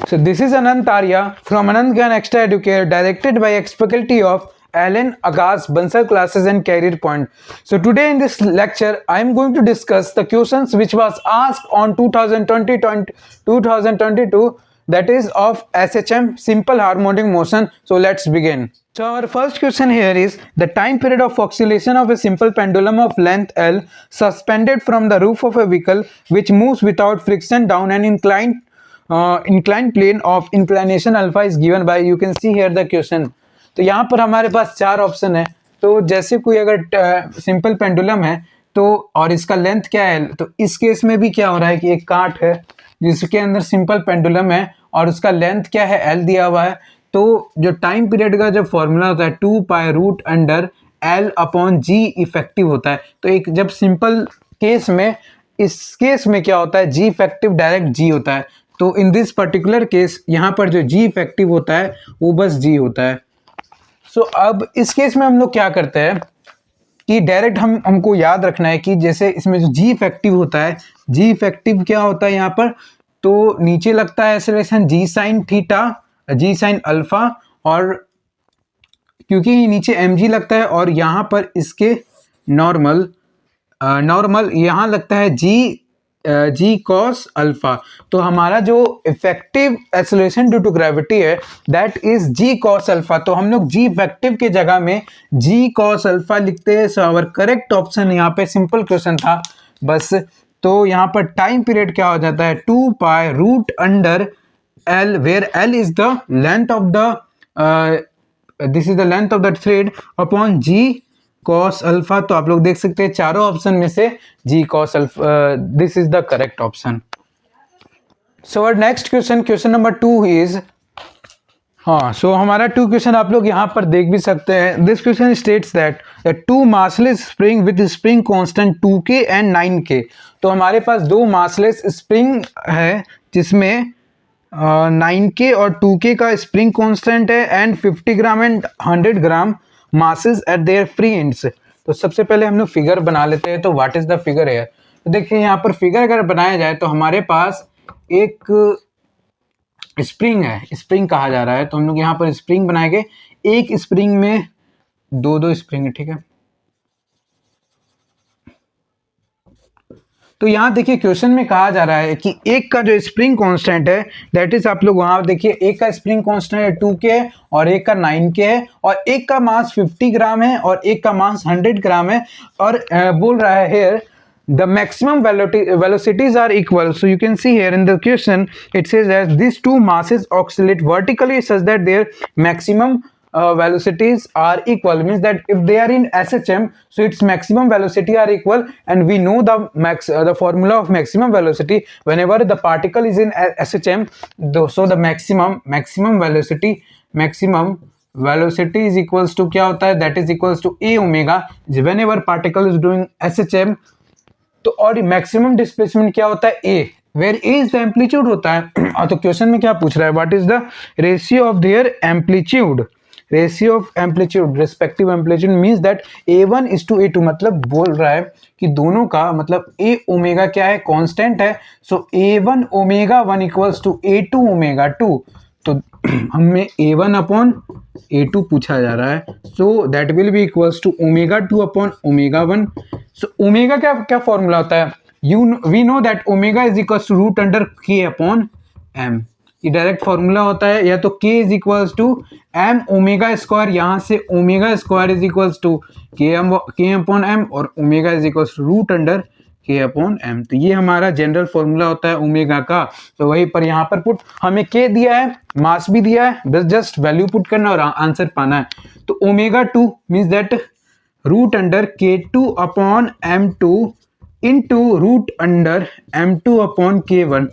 So this is Anant Arya from Anant Gyan Extra Educare, directed by ex-faculty of Alan Agas Bansal Classes and Career Point. So today in this lecture, I am going to discuss the questions which was asked on 2022, that is of SHM, Simple Harmonic Motion. So let's begin. So our first question here is the time period of oscillation of a simple pendulum of length L suspended from the roof of a vehicle which moves without friction down an inclined plane of inclination alpha is given by, you can see here the question. तो यहाँ पर हमारे पास चार option है. तो जैसे कोई अगर सिंपल पेंडुलम है तो और इसका लेंथ क्या है, तो इस केस में भी क्या हो रहा है कि एक काट है जिसके अंदर सिंपल पेंडुलम है और उसका लेंथ क्या है, एल दिया हुआ है. तो जो टाइम पीरियड का जो फॉर्मूला होता है 2π√L/G इफेक्टिव होता है. तो एक जब सिंपल केस में, इस केस में क्या होता है, जी इफेक्टिव डायरेक्ट जी होता है. तो इन दिस पर्टिकुलर केस यहाँ पर जो जी इफेक्टिव होता है वो बस जी होता है. सो अब इस केस में हम लोग क्या करते हैं कि डायरेक्ट हमको याद रखना है कि जैसे इसमें जो जी इफेक्टिव होता है, जी इफेक्टिव क्या होता है यहाँ पर, तो नीचे लगता है एक्सेलरेशन जी साइन थीटा, जी साइन अल्फा, और क्योंकि नीचे एम जी लगता है और यहाँ पर इसके नॉर्मल यहाँ लगता है जी कॉस अल्फा. तो हमारा जो effective acceleration due to gravity है that is G cos alpha. तो हम लोग जी इफेक्टिव के जगह में जी कॉस अल्फा लिखते हैं. सो आवर करेक्ट ऑप्शन यहाँ पे सिंपल क्वेश्चन था बस. तो यहाँ पर टाइम पीरियड क्या हो जाता है 2π√L, where L is the length of the this is the length of the thread upon g cos alpha. तो आप लोग देख सकते हैं चारों ऑप्शन में से G cos alpha, this is the correct option. So our next question number 2 is, हाँ, सो हमारा 2 क्वेश्चन आप लोग यहाँ पर देख भी सकते हैं. This question states that two massless spring with spring constant 2K and 9K. तो हमारे पास दो मासलेस स्प्रिंग है जिसमें 9K और 2K का स्प्रिंग कांस्टेंट है and 50 gram and 100 gram masses eight there free ends. तो सबसे पहले हम लोग फिगर बना लेते हैं. तो व्हाट इज द फिगर है, तो देखिए यहाँ पर फिगर अगर बनाया जाए तो हमारे पास एक स्प्रिंग है, स्प्रिंग कहा जा रहा है. तो हम लोग यहाँ पर स्प्रिंग बनाएंगे. एक स्प्रिंग में दो स्प्रिंग है, ठीक है. तो यहाँ देखिए क्वेश्चन में कहा जा रहा है कि एक का जो स्प्रिंग कांस्टेंट है दैट इज, आप लोग वहां देखिए एक का स्प्रिंग कांस्टेंट है 2K है और एक का 9K है और एक का मास 50 ग्राम है और एक का मास 100 ग्राम है. और बोल रहा है hair the maximum velocities are equal. So you can see here in the question it says that these two masses oscillate vertically such that their maximum velocities are equal, means that if they are in SHM, so its maximum velocity are equal, and we know the formula of maximum velocity whenever the particle is in SHM. So the maximum velocity is equals to क्या होता है, that is equals to a omega whenever particle is doing SHM. तो और maximum displacement क्या होता है, A, where A is the amplitude होता है. तो क्वेश्चन में क्या पूछ रहा है, what is the ratio of their amplitude, ratio of amplitude respective amplitude, means that A1 is to A2. मतलब बोल रहा है कि दोनों का मतलब ए ओमेगा क्या है, कांस्टेंट है. So A1 omega 1 equals to A2 omega 2. तो हमें A1 अपॉन A2 पूछा जा रहा है. So that will be equals to omega 2 upon omega 1. So omega क्या फॉर्मूला होता है, we know that omega is equals to √K upon m. ये डायरेक्ट फॉर्मूला होता है. या तो K is equals to m omega square, यहाँ से omega square is equals to K upon m और omega is equals to √K upon m. तो ये हमारा जनरल फॉर्मूला होता है ओमेगा का. तो वही पर यहाँ पर पुट हमें K दिया है, मास भी दिया है, बस जस्ट वैल्यू पुट करना और आंसर पाना है. तो omega 2 means that √K2 upon M2 into √M2 upon K1.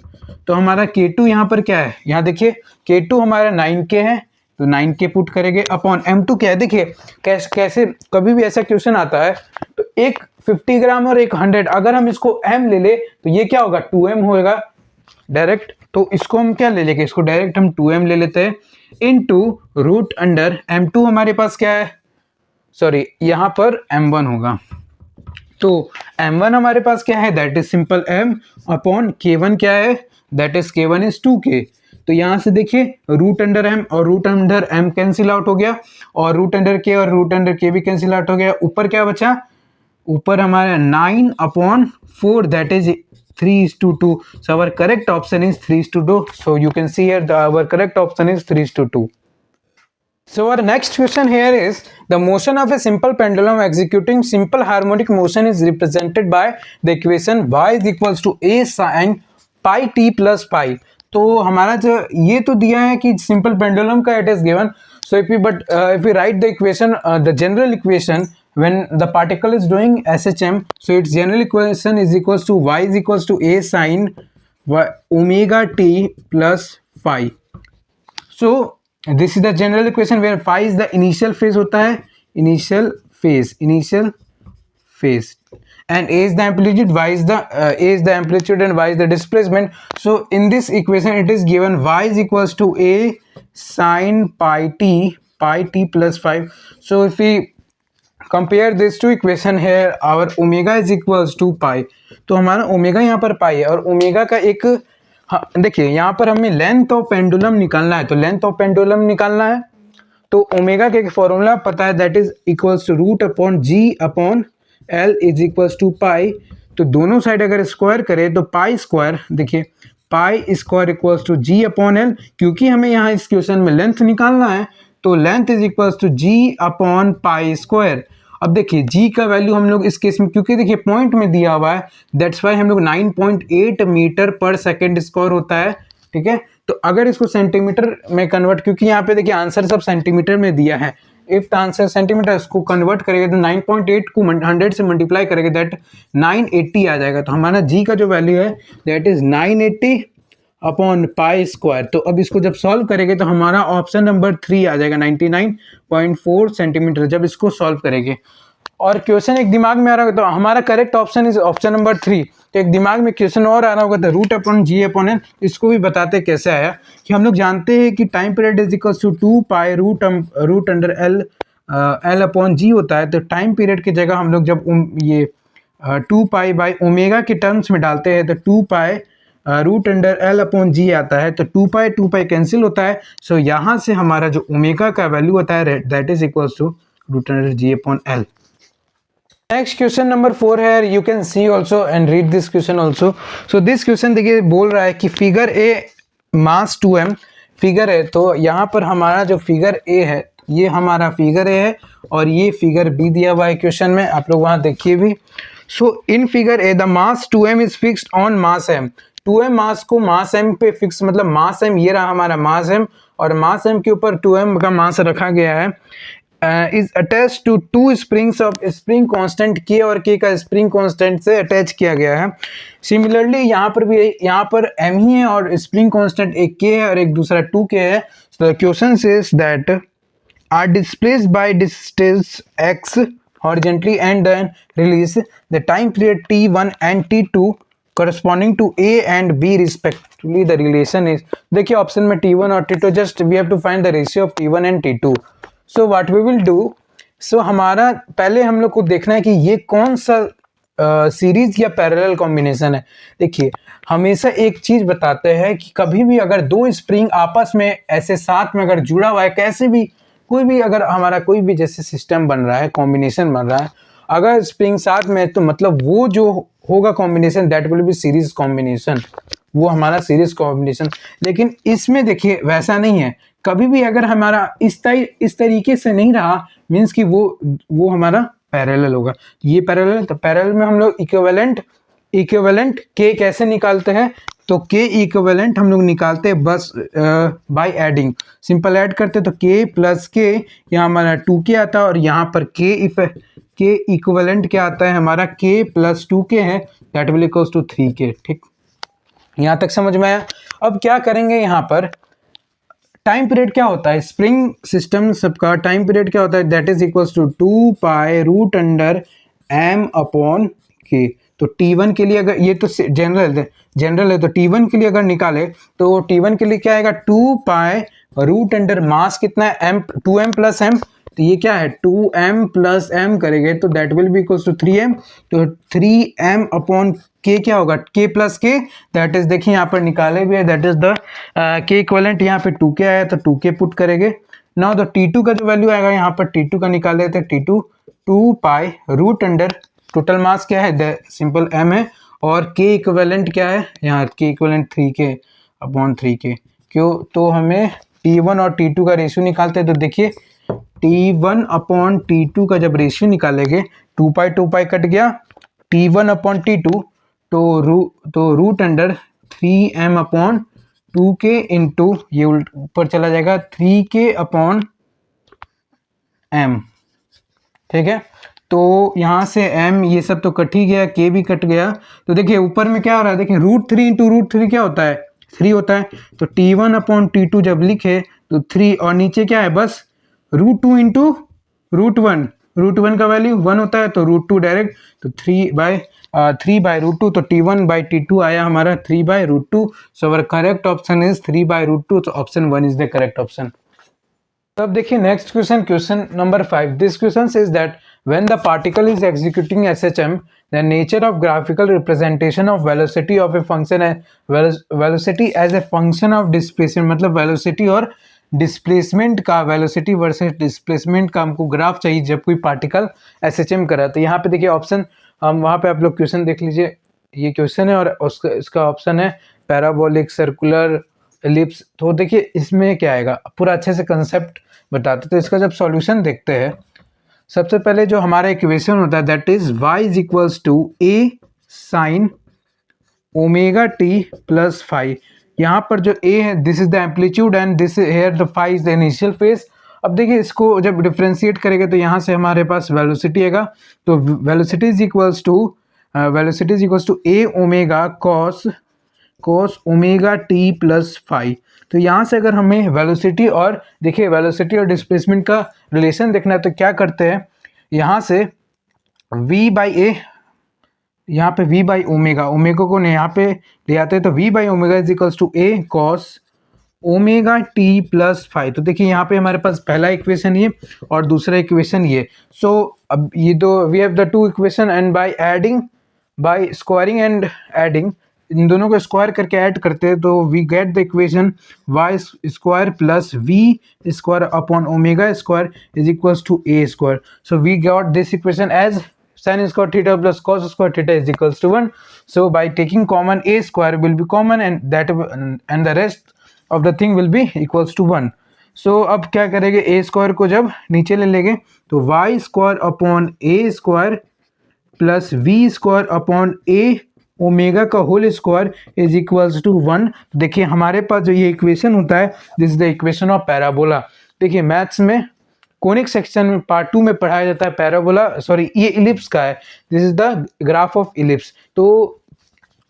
तो हमारा K2 यहाँ पर क्या है, यहाँ देखिए K2 हमारा 9K है, तो 9K पुट करेंगे अपॉन M2 क्या है. देखिए कैसे कभी भी ऐसा क्वेश्चन आता है तो एक 50 ग्राम और एक 100, अगर हम इसको M ले ले तो ये क्या होगा 2M होगा डायरेक्ट. तो इसको हम क्या ले लेंगे, इसको डायरेक्ट हम 2M ले लेते हैं इंटू √M2 हमारे पास क्या है, सॉरी यहाँ पर M1 होगा. तो M1 हमारे पास क्या है, that is simple M upon K1 क्या है, that is K1 is 2K. तो यहाँ से देखिए रूट अंडर एम और root under m cancel out हो गया, और रूट अंडर के और रूट अंडर के भी कैंसिल आउट हो गया। ऊपर क्या बचा, ऊपर हमारा 9/4 that is 3:2. So our correct option is 3:2. So you can see here our correct option is 3:2. So our next question here is the motion of a simple pendulum executing simple harmonic motion is represented by the equation y is equals to a sin pi t plus pi. तो हमारा जो ये तो दिया है कि simple pendulum का it is given. So if we write the equation, the general equation when the particle is doing SHM, so its general equation is equals to y is equals to a sin omega t plus phi. So this is the general equation where phi is the initial phase होता है, initial phase, and a is the amplitude, y is the a is the amplitude and y is the displacement. So in this equation it is given y is equals to a sin pi t plus 5. So if we compare this two equation here, our omega is equals to pi. तो हमारा omega यहाँ पर पाई है, और omega का एक देखिए यहाँ पर हमें लेंथ ऑफ पेंडुलम निकालना है, तो लेंथ ऑफ पेंडुलम निकालना है तो ओमेगा का एक फॉर्मूला पता है, that is equals to root upon G upon L is equals to pi. तो दोनों साइड अगर स्क्वायर करें तो पाई स्क्वायर, देखिए pi square equals to g upon L, क्योंकि हमें यहाँ इस क्वेश्चन में लेंथ निकालना है तो length is equals to g upon pi square. अब देखिए जी का वैल्यू हम लोग इस केस में, क्योंकि देखिए पॉइंट में दिया हुआ है, दैट्स वाई हम लोग 9.8 मीटर पर सेकेंड स्क्वायर होता है, ठीक है. तो अगर इसको सेंटीमीटर में कन्वर्ट, क्योंकि यहाँ पे देखिए आंसर सब सेंटीमीटर में दिया है, इफ द आंसर सेंटीमीटर, इसको कन्वर्ट करेंगे तो 9.8 को 100 से मल्टीप्लाई करेंगे दैट 980 आ जाएगा. तो हमारा जी का जो वैल्यू है that is 980 upon pi square. तो अब इसको जब सॉल्व करेंगे तो हमारा ऑप्शन नंबर 3 आ जाएगा 99.4 सेंटीमीटर जब इसको सॉल्व करेंगे. और क्वेश्चन एक दिमाग में आ रहा होगा तो हमारा correct option is option number 3. तो एक दिमाग में क्वेश्चन और आ रहा होगा तो root upon G upon N, इसको भी बताते कैसे आया. कि हम लोग जानते हैं कि time period is equal to 2 pi root under L upon G होता है. तो टाइम पीरियड की जगह हम लोग जब ये 2 पाई बाई ओमेगा के टर्म्स में डालते हैं तो 2 pi root under L upon G आता है, तो 2 पाई कैंसिल होता है. सो यहाँ से हमारा जो ओमेगा का वैल्यू होता है that is equal to root under g upon L. Next question number 4 है, you can see also and read this question also. So this question देखिए बोल रहा है कि figure A mass 2m figure है. तो यहाँ पर हमारा जो फिगर ए है ये हमारा फिगर ए है और ये फिगर बी दिया हुआ है क्वेश्चन में, आप लोग वहाँ देखिए भी. So in figure A the mass 2m is fixed on mass m. 2m mass को मास m पे फिक्स, मतलब मास m ये रहा हमारा मास m, और मास m के ऊपर 2m का मास रखा गया है. Is attach to 2 springs of spring constant k, और k का स्प्रिंग कांस्टेंट से अटैच किया गया है. सिमिलरली यहाँ पर भी, यहाँ पर m ही है और स्प्रिंग कांस्टेंट एक k है और एक दूसरा 2k है. So the question says that are displaced by distance x horizontally and then release the time period t1 and t2 corresponding to a and b respectively. The relation is, देखिए option में t1 और t2, just we have to find the ratio of t1 and t2. So what we will do, so हमारा पहले हम लोग को देखना है कि ये कौन सा सीरीज या पैरेलल कॉम्बिनेशन है. देखिए हमेशा एक चीज बताते हैं कि कभी भी अगर दो स्प्रिंग आपस में ऐसे साथ में अगर जुड़ा हुआ है, कैसे भी कोई भी अगर हमारा कोई भी जैसे सिस्टम बन रहा है, कॉम्बिनेशन बन रहा है, अगर स्प्रिंग साथ में, तो मतलब वो जो होगा combination that will B series combination, वो हमारा सीरीज कॉम्बिनेशन. लेकिन इसमें देखिए वैसा नहीं है, कभी भी अगर हमारा इस तरीके से नहीं रहा मीन्स कि वो हमारा पैरेलल होगा. ये पैरेलल, तो पैरेलल में हम लोग इक्विवेलेंट के कैसे निकालते हैं, तो के इक्विवेलेंट हम लोग निकालते हैं बस बाय एडिंग, सिंपल ऐड करते तो के प्लस के, यहाँ हमारा 2k आता है और यहाँ पर के इक्विवेलेंट क्या आता है हमारा k प्लस 2k है, that will equals to 3k. ठीक, यहाँ तक समझ में आया. अब क्या करेंगे, यहाँ पर टाइम पीरियड क्या होता है, स्प्रिंग सिस्टम सबका टाइम पीरियड क्या होता है, that is equals to 2 pi root under m upon k. तो t1 के लिए अगर ये तो जनरल है, तो t1 के लिए अगर निकाले तो t1 के लिए क्या आएगा 2 पाई रूट अंडर मास कितना है m, 2m प्लस m, तो ये क्या है 2m प्लस m करेंगे तो that will be equals to 3m। तो 3m अपॉन k क्या होगा k plus k, that is देखिए यहाँ पर निकाले भी है, that is the k equivalent. यहाँ पे 2k आया तो 2k पुट करेंगे। नाउ द t2 का जो वैल्यू आएगा यहाँ पर t2 का निकाल देते हैं, t2 2 pi root under total mass क्या है सिंपल m है, और k इक्वलेंट क्या है यहाँ k equivalent 3k upon 3k। क्यों, तो हमें t1 और t2 का रेशियो निकालते हैं। तो देखिए t1 अपॉन t2 का जब रेशियो निकालेंगे 2 पाई कट गया, t1 अपॉन t2 तो root under 3m upon 2k into ये ऊपर चला जाएगा 3k अपॉन m। ठीक है, तो यहाँ से m ये सब तो कट ही गया, k भी कट गया। तो देखिए ऊपर में क्या हो रहा है, देखिए √3 इंटू √3 क्या होता है 3 होता है। तो t1 अपॉन t2 जब लिखे तो 3 और नीचे क्या है बस √2 इंटू √1 का वैल्यू 1 होता है तो √2 डायरेक्ट, तो 3/√2 तो t1/t2 आया हमारा 3/√2। So our correct option is 3/√2। तो option 1 is the correct option. अब देखिए next question, question number 5। This question says that when the particle is executing SHM the nature of graphical representation of velocity of a function है velocity as a function of displacement, मतलब velocity और displacement का, velocity versus displacement का हमको graph चाहिए जब कोई particle SHM करा। तो यहाँ पे देखिए ऑप्शन, वहाँ पे आप लोग क्वेश्चन देख लीजिए, ये क्वेश्चन है और उसका इसका ऑप्शन है पैराबोलिक, सर्कुलर, एलिप्स। तो देखिए इसमें क्या आएगा पूरा अच्छे से कंसेप्ट बताते। तो इसका जब सॉल्यूशन देखते हैं, सबसे पहले जो हमारा इक्वेशन होता है that is y is equals to a sine omega T plus phi. यहाँ पर जो a है this is the amplitude and this here the phi is the initial phase. अब देखिए इसको जब डिफ्रेंशिएट करेंगे तो यहाँ से हमारे पास वेलोसिटी आएगा। तो velocity is equals to a omega cos omega T plus phi. तो यहाँ से अगर हमें वेलोसिटी और देखिए वेलोसिटी और डिस्प्लेसमेंट का रिलेशन देखना है तो क्या करते हैं, यहाँ से v/a, यहाँ पे v/ओमेगा को यहाँ पे ले आते हैं तो v/ओमेगा is equals to a cos omega T plus phi. तो देखिए यहाँ पे हमारे पास पहला इक्वेशन ये और दूसरा इक्वेशन ये। सो अब ये दो we have the two equation and by squaring and adding, इन दोनों को स्क्वायर करके ऐड करते हैं तो we get the equation Y square plus V square upon omega square is equals to A square. So we got this equation as sin square theta plus cos square theta is equals to 1. So by taking common a square will be common and the rest of the thing will be equals to 1. So अब क्या करेंगे a square को जब नीचे ले लेंगे तो y square upon a square plus v square upon a omega का whole square is equals to 1। देखिए हमारे पास जो ये इक्वेशन होता है this is the equation of parabola. देखिए मैथ्स में कोनिक सेक्शन में पार्ट 2 में पढ़ाया जाता है पैराबोला, सॉरी ये इलिप्स का है, this is the graph of ellipse. तो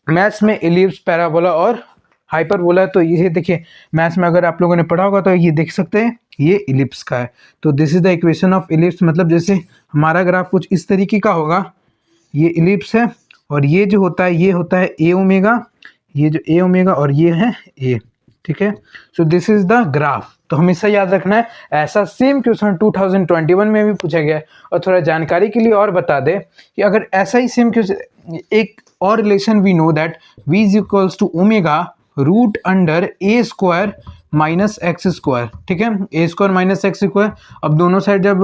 मैथ्स में इलिप्स, पैराबोला और हाइपरबोला, तो ये देखिए मैथ्स में अगर आप लोगों ने पढ़ा होगा तो ये देख सकते हैं ये इलिप्स का है। तो this is the equation of ellipse, मतलब जैसे हमारा ग्राफ कुछ इस तरीके का होगा, ये इलिप्स है और ये जो होता है ये होता है ए ओमेगा, ये जो ए ओमेगा और ये है ए, ठीक है। So this is the graph. तो हमेशा याद रखना है, ऐसा सेम क्वेश्चन 2021 में भी पूछा गया है। और थोड़ा जानकारी के लिए और बता दें कि अगर ऐसा ही सेम क्वेश्चन, एक और relation we know that v is equals to omega root under a square minus x square, ठीक है, a square minus x square. अब दोनों साइड जब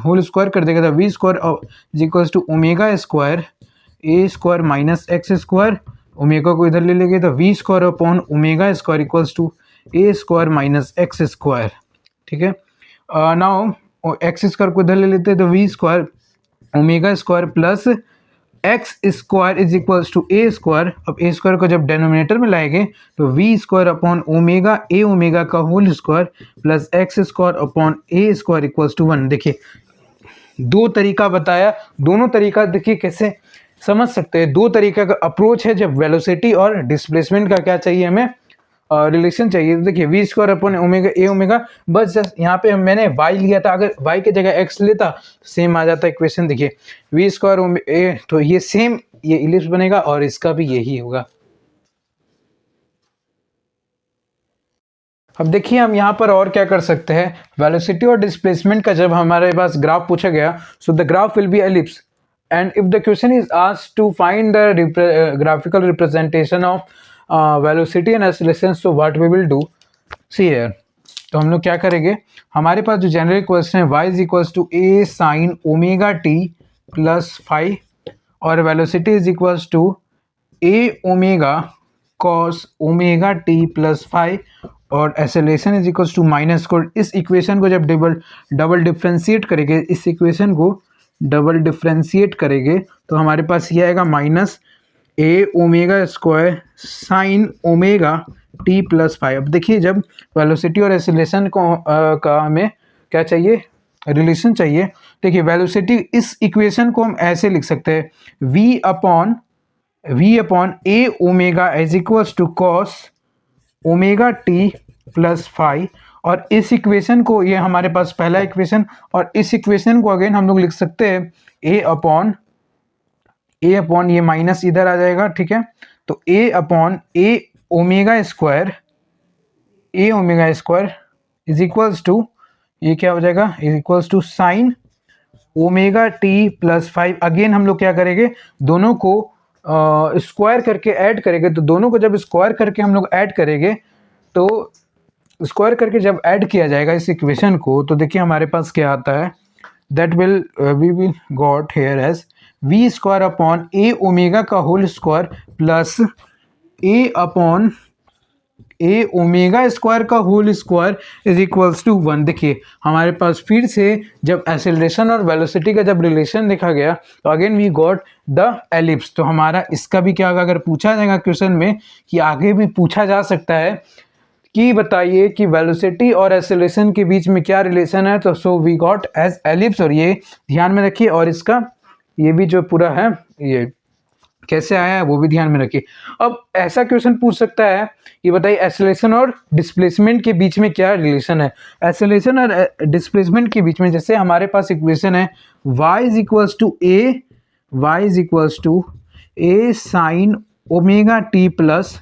होल स्क्वायर कर देगा तो v square is equals to omega square a square minus x square, omega को इधर ले लेंगे तो v square upon omega square equals to A square minus x square, ठीक है। नाउ एक्स स्क्वायर को इधर ले लेते हैं तो v square omega square plus x square is equals to A square. अब ए स्क्वायर को जब डेनोमिनेटर में लाएंगे तो v square upon omega a omega का whole square plus x square upon a square equals to 1। देखिए दो तरीका बताया, दोनों तरीका देखिए कैसे समझ सकते हैं। दो तरीका का अप्रोच है जब वेलोसिटी और डिस्प्लेसमेंट का क्या चाहिए हमें रिलेशन चाहिए। तो देखिए v square upon omega a omega, बस जस्ट यहाँ पे मैंने y लिया था, अगर y की जगह x लेता सेम आ जाता इक्वेशन। देखिए वी स्क्वायर ए, तो ये सेम ये इलिप्स बनेगा और इसका भी यही होगा। अब देखिए हम यहाँ पर और क्या कर सकते हैं, वेलोसिटी और डिस्प्लेसमेंट का जब हमारे पास ग्राफ पूछा गया, so the graph will be ellipse and if the question is asked to find the graphical representation of velocity and acceleration, so what we will do, see here. तो हम लोग क्या करेंगे, हमारे पास जो जनरल क्वेश्चन है y is equals to a sine omega T plus five और velocity is equals to a omega cos omega T plus five और acceleration is equals to minus को, इस इक्वेशन को जब डबल डिफ्रेंशिएट करेंगे, इस equation को डबल डिफ्रेंशिएट करेंगे तो हमारे पास ये आएगा minus a omega square sine omega T plus five. अब देखिए जब वेलोसिटी और एक्सेलरेशन को का हमें क्या चाहिए, रिलेशन चाहिए। देखिए वेलोसिटी, इस इक्वेशन को हम ऐसे लिख सकते हैं, v upon a omega is equals to cos omega T plus five, और इस इक्वेशन को, ये हमारे पास पहला इक्वेशन, और इस इक्वेशन को अगेन हम लोग लिख सकते हैं ए अपॉन ये माइनस इधर आ जाएगा, ठीक है। तो a upon a omega square is equals to, ये क्या हो जाएगा, is equals to sine omega T plus five. Again हम लोग क्या करेंगे, दोनों को स्क्वायर करके ऐड करेंगे, तो दोनों को जब स्क्वायर करके हम लोग ऐड करेंगे, तो स्क्वायर करके जब ऐड किया जाएगा इस इक्वेशन को, तो देखिए हमारे पास क्या आता है, that will we will got here as v square upon a omega का whole square plus a upon a omega square का whole square is equals to 1। देखिए हमारे पास फिर से जब एक्सेलरेशन और वेलोसिटी का जब रिलेशन देखा गया, तो again we got the ellipse. तो हमारा इसका भी क्या होगा, अगर पूछा जाएगा क्वेश्चन में, कि आगे भी पूछा जा सकता है कि बताइए कि वेलोसिटी और एक्सेलरेशन के बीच में क्या रिलेशन है, तो so we got as ellipse, और ये ध्यान में रखिए, और इसका ये भी जो पूरा है ये कैसे आया है वो भी ध्यान में रखिए। अब ऐसा क्वेश्चन पूछ सकता है कि बताइए एक्सेलरेशन और डिस्प्लेसमेंट के बीच में क्या रिलेशन है। एक्सेलरेशन और डिस्प्लेसमेंट के बीच में, जैसे हमारे पास इक्वेशन है y is equals to a sine omega T plus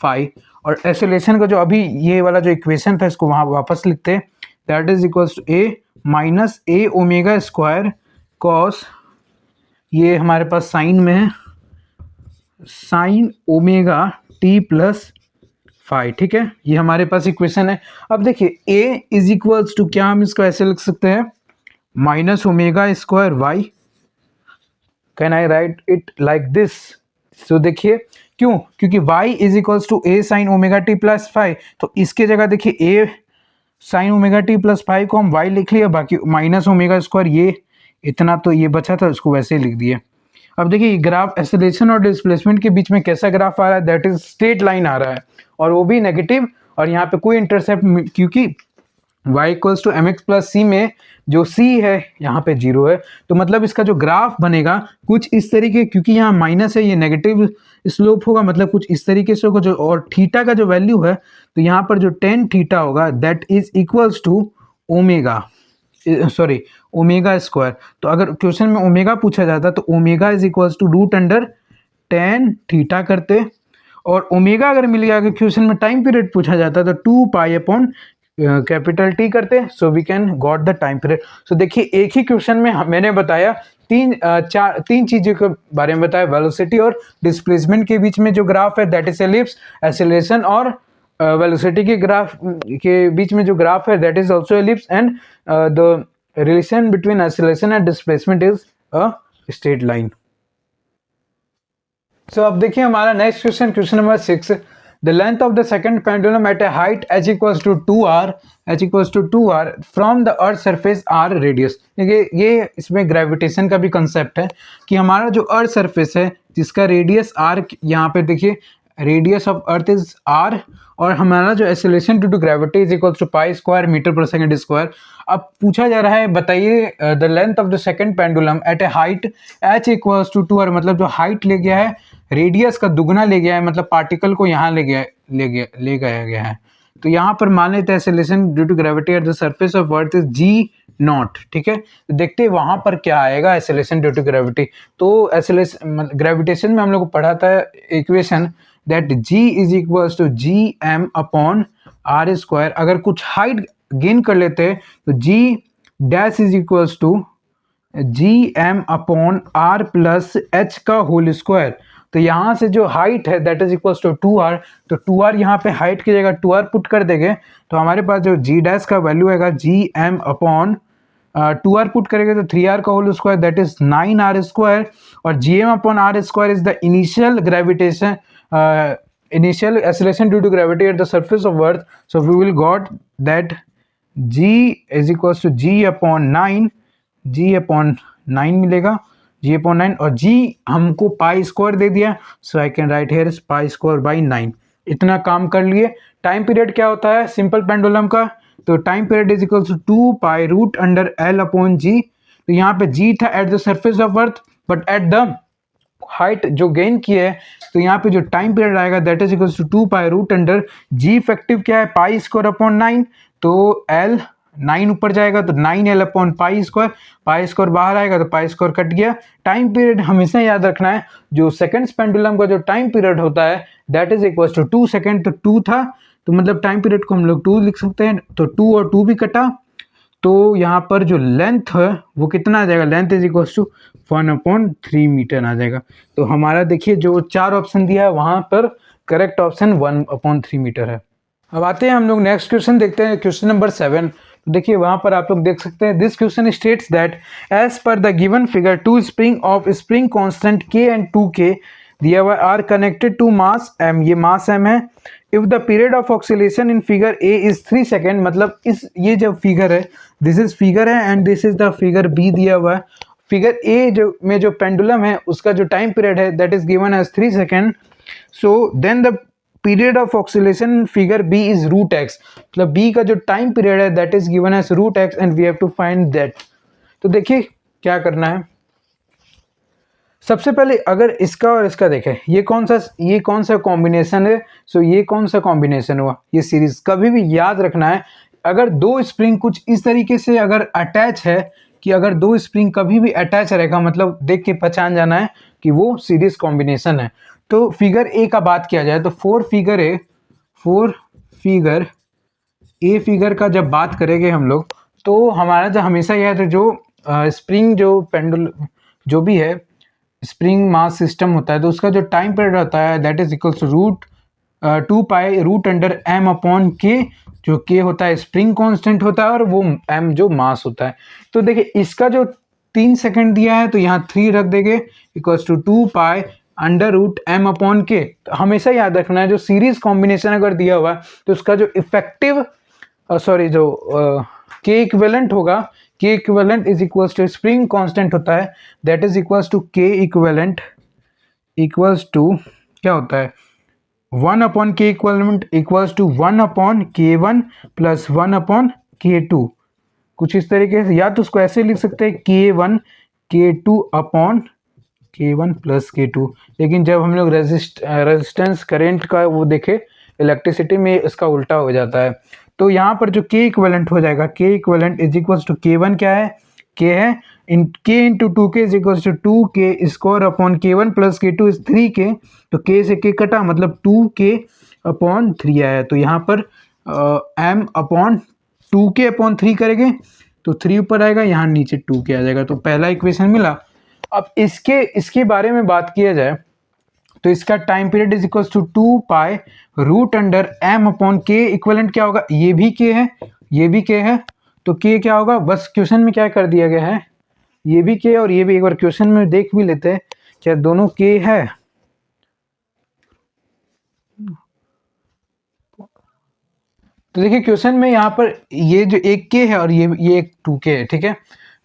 five, और एक्सेलरेशन का जो अभी ये वाला जो इक्वेशन था इसको वहाँ वापस लिखते हैं, that is equals to a minus a omega square cos, ये हमारे पास साइन में है, sine omega T plus five, ठीक है। ये हमारे पास इक्वेशन है। अब देखिए a इज इक्वल्स टू, क्या हम इसको ऐसे लिख सकते हैं, minus omega square y, can I write it like this. So देखिए क्यों, क्योंकि y is equals to a sine omega T plus five, तो इसके जगह देखिए a sine omega T plus five को हम y लिख लिया, बाकी माइनस ओमेगा स्क्वायर ये इतना तो ये बचा था, उसको वैसे ही लिख दिए। अब देखिए ग्राफ एक्सेलरेशन और डिस्प्लेसमेंट के बीच में कैसा ग्राफ आ रहा है, दैट इज स्ट्रेट लाइन आ रहा है, और वो भी नेगेटिव, और यहाँ पे कोई इंटरसेप्ट, क्योंकि y equals to m x plus c में जो c है यहाँ पे 0 है, तो मतलब इसका जो ग्राफ बनेगा कुछ इस तरीके, क्योंकि यहाँ माइनस है, ये नेगेटिव स्लोप होगा, मतलब कुछ इस तरीके से होगा जो, और थीटा का जो वैल्यू है, तो यहाँ पर जो टेन थीटा होगा that is equals to omega, sorry omega square. तो अगर क्वेश्चन में ओमेगा पूछा जाता तो omega is equals to root under tan theta करते, और ओमेगा अगर मिल गया, अगर क्वेश्चन में टाइम पीरियड पूछा जाता तो 2 पाई अपॉन कैपिटल टी करते, so we can got the time period. So देखिए एक ही क्वेश्चन में मैंने बताया तीन चीज़ों के बारे में बताया, वेलोसिटी और डिस्प्लेसमेंट के बीच में जो ग्राफ है दैट इज एलिप्स, एक्सेलरेशन और वेलोसिटी के ग्राफ के बीच में जो ग्राफ है that is also ellipse, and the relation between acceleration and displacement is a straight line. So अब देखिए हमारा next question, question number 6, the length of the second pendulum at a height h equals to 2r from the earth surface r radius. देखिए ये इसमें gravitation का भी concept है कि हमारा जो अर्थ सरफेस है जिसका रेडियस r, यहाँ पे देखिए radius of earth is r, और हमारा जो acceleration due to gravity is equals to pi square metre per second square. अब पूछा जा रहा है बताइए the length of the second pendulum at a height h equals to 2r, मतलब जो हाइट ले गया है रेडियस का दुगना ले गया है, मतलब पार्टिकल को यहाँ ले गया है। तो यहाँ पर मान लेते हैं acceleration due to gravity at the surface of earth is g0, ठीक है। तो देखते हैं वहाँ पर क्या आएगा एक्सेलरेशन ड्यू टू ग्रेविटी। तो एक्सेलरेशन ग्रेविटेशन में हम लोग को पढ़ा था equation that g is equals to g m upon r square, अगर कुछ हाइट गेन कर लेते हैं तो g dash is equals to g m upon r plus h का होल स्क्वायर। तो यहाँ से जो हाइट है that is equals to 2r, तो 2r यहाँ पे हाइट की जगह 2r पुट कर देंगे तो हमारे पास जो जी डैश का वैल्यू आएगा जी एम अपॉन 2r पुट करेंगे तो 3r का whole square that is 9r square, और g m upon r square is the initial gravitation initial acceleration due to gravity at the surface of earth, so we will got that g is equals to g upon 9, g upon 9 मिलेगा, g upon 9, और g हमको पाई square दे दिया, so I can write here pi square by 9। इतना काम कर लिए। Time period क्या होता है सिंपल पेंडुलम का, तो time period is equals to 2 pi root under L upon g. तो यहाँ पे g था at the surface of earth, but at the height जो गेन की है तो यहाँ पे जो टाइम पीरियड आएगा that is equals to 2 pi root under g effective क्या है पाई स्क्वायर अपॉन 9, तो एल 9 ऊपर जाएगा तो 9l अपॉन पाई स्क्वायर बाहर आएगा तो पाई स्क्वायर कट गया। टाइम पीरियड हमेशा याद रखना है, जो सेकंड्स पेंडुलम का जो टाइम पीरियड होता है that is equals to 2 second, तो 2 था तो मतलब टाइम पीरियड को हम लोग 2 लिख सकते हैं, तो 2 और 2 भी कटा, तो यहाँ पर जो लेंथ है वो कितना आ जाएगा, length is equals to 1/3 metre आ जाएगा। तो हमारा देखिए जो 4 ऑप्शन दिया है वहाँ पर करेक्ट ऑप्शन 1/3 मीटर है। अब आते हैं हम लोग नेक्स्ट क्वेश्चन देखते हैं, क्वेश्चन नंबर 7। तो देखिए वहाँ पर आप लोग देख सकते हैं this question states that as per the given figure 2 spring of spring constant k and 2k दिया हुआ are connected to mass m, ये मास m है। If the period of oscillation in figure A is 3 second, मतलब इस ये जो figure है this is figure है and this is the figure B दिया हुआ है। फिगर ए जो में जो पेंडुलम है उसका जो टाइम पीरियड है that is given as 3 second, so then the period of oscillation figure B is root x, मतलब बी का जो टाइम पीरियड है that is given as root x and we have to find that. तो देखिए क्या करना है, सबसे पहले अगर इसका और इसका देखें ये कौन सा कॉम्बिनेशन है, सो ये कौन सा कॉम्बिनेशन हुआ, ये सीरीज। कभी भी याद रखना है अगर दो स्प्रिंग कुछ इस तरीके से अगर अटैच है कि अगर दो स्प्रिंग कभी भी अटैच रहेगा मतलब देख के पहचान जाना है कि वो सीरीज कॉम्बिनेशन है। तो फिगर ए का बात किया जाए तो फोर फिगर ए फिगर का जब बात करेंगे हम लोग तो हमारा जो हमेशा याद है जो स्प्रिंग जो पेंडुल जो भी है स्प्रिंग मास सिस्टम होता है तो उसका जो टाइम पीरियड होता है that is equals to root 2 pi root under M upon K, जो के होता है स्प्रिंग कांस्टेंट होता है और वो एम जो मास होता है। तो देखिए इसका जो 3 सेकंड दिया है तो यहाँ 3 रख देंगे equals to 2 pi under root M upon K. तो हमेशा याद रखना है जो सीरीज कॉम्बिनेशन अगर दिया हुआ है तो उसका जो इफेक्टिव के इक्विवेलेंट होगा, k equivalent is equals to spring constant होता है that is equals to k equivalent equals to क्या होता है 1 अपॉन के equivalent equals to 1 upon k one plus 1 upon k two, कुछ इस तरीके से, या तो उसको ऐसे लिख सकते हैं के1 के2 अपॉन के1 प्लस के2, लेकिन जब हम लोग रेजिस्टेंस करेंट का वो देखे इलेक्ट्रिसिटी में इसका उल्टा हो जाता है। तो यहाँ पर जो के इक्विवेलेंट हो जाएगा k equivalent is equals to k one क्या है के है इन k into 2k is equals to 2k square upon k one plus k two is 3k, तो k से k कटा मतलब 2k अपॉन 3 आया। तो यहाँ पर m अपॉन 2k अपॉन 3 करेंगे तो 3 ऊपर आएगा, यहाँ नीचे 2k आ जाएगा, तो पहला इक्वेशन मिला। अब इसके बारे में बात किया जाए तो इसका time period is equals to 2 pi root under M upon के इक्विवेलेंट क्या होगा, ये भी के है ये भी के है, तो के क्या होगा बस क्वेश्चन में क्या कर दिया गया है ये भी के और ये भी, एक बार क्वेश्चन में देख भी लेते हैं क्या दोनों के है। तो देखिए क्वेश्चन में यहाँ पर ये जो एक के है और ये एक 2k है, ठीक है।